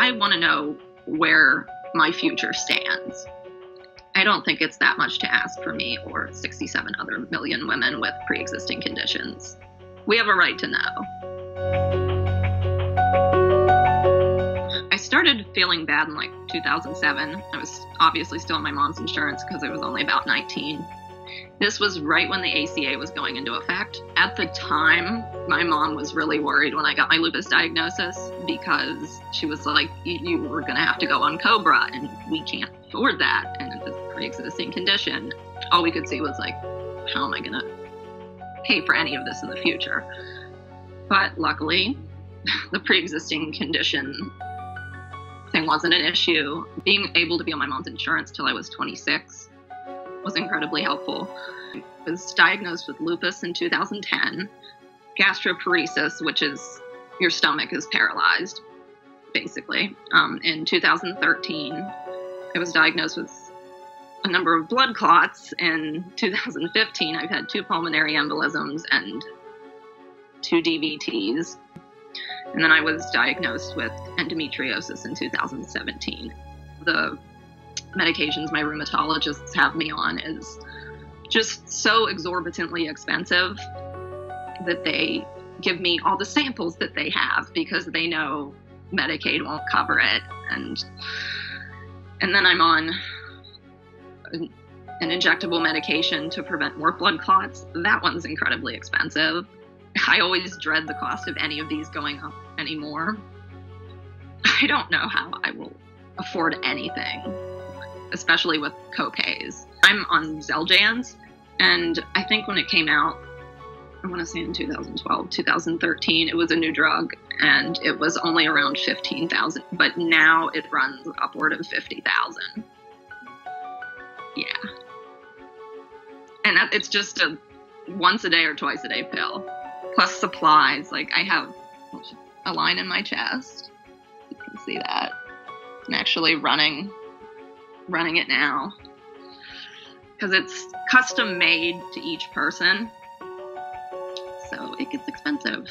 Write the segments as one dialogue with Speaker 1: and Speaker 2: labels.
Speaker 1: I want to know where my future stands. I don't think it's that much to ask for me or 67 other million women with pre-existing conditions. We have a right to know. I started feeling bad in like 2007. I was obviously still on my mom's insurance because I was only about 19. This was right when the ACA was going into effect. At the time, my mom was really worried when I got my lupus diagnosis because she was like, you were going to have to go on Cobra and we can't afford that. And it's a pre-existing condition. All we could see was like, how am I going to pay for any of this in the future? But luckily, the pre-existing condition thing wasn't an issue. Being able to be on my mom's insurance till I was 26 was incredibly helpful. I was diagnosed with lupus in 2010, gastroparesis, which is your stomach is paralyzed, basically. In 2013, I was diagnosed with a number of blood clots. In 2015, I've had 2 pulmonary embolisms and 2 DVTs. And then I was diagnosed with endometriosis in 2017. The medications my rheumatologists have me on is just so exorbitantly expensive that they give me all the samples that they have because they know Medicaid won't cover it. And then I'm on an injectable medication to prevent more blood clots. That one's incredibly expensive. I always dread the cost of any of these going up anymore. I don't know how I will afford anything, especially with co-pays. I'm on Xeljanz, and I think when it came out, I want to say in 2012, 2013, it was a new drug, and it was only around $15,000, but now it runs upward of $50,000. Yeah. And it's just a once a day or twice a day pill, plus supplies. Like I have a line in my chest. You can see that. I'm actually running it now because it's custom made to each person. So it gets expensive.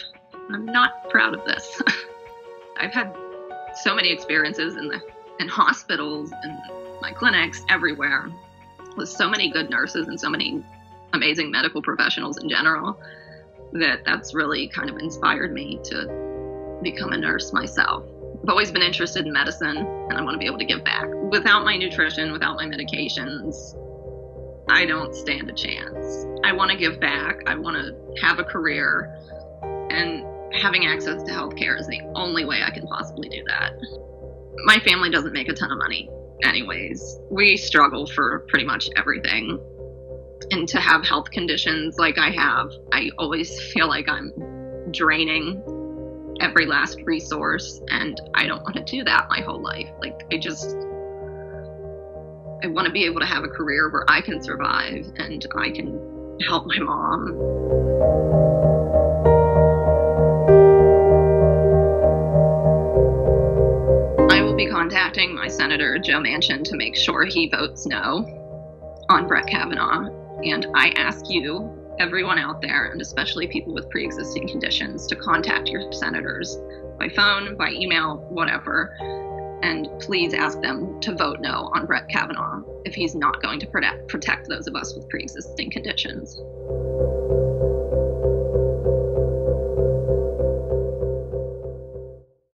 Speaker 1: I'm not proud of this. I've had so many experiences in hospitals and my clinics everywhere with so many good nurses and so many amazing medical professionals in general that's really kind of inspired me to become a nurse myself. I've always been interested in medicine and I want to be able to give back. Without my nutrition, without my medications, I don't stand a chance. I want to give back. I want to have a career, and having access to healthcare is the only way I can possibly do that. My family doesn't make a ton of money anyways. We struggle for pretty much everything. And to have health conditions like I have, I always feel like I'm draining every last resource, and I don't want to do that my whole life. Like I want to be able to have a career where I can survive and I can help my mom. I will be contacting my Senator Joe Manchin to make sure he votes no on Brett Kavanaugh. And I ask you, everyone out there, and especially people with pre-existing conditions, to contact your senators by phone, by email, whatever. And please ask them to vote no on Brett Kavanaugh if he's not going to protect those of us with pre-existing conditions.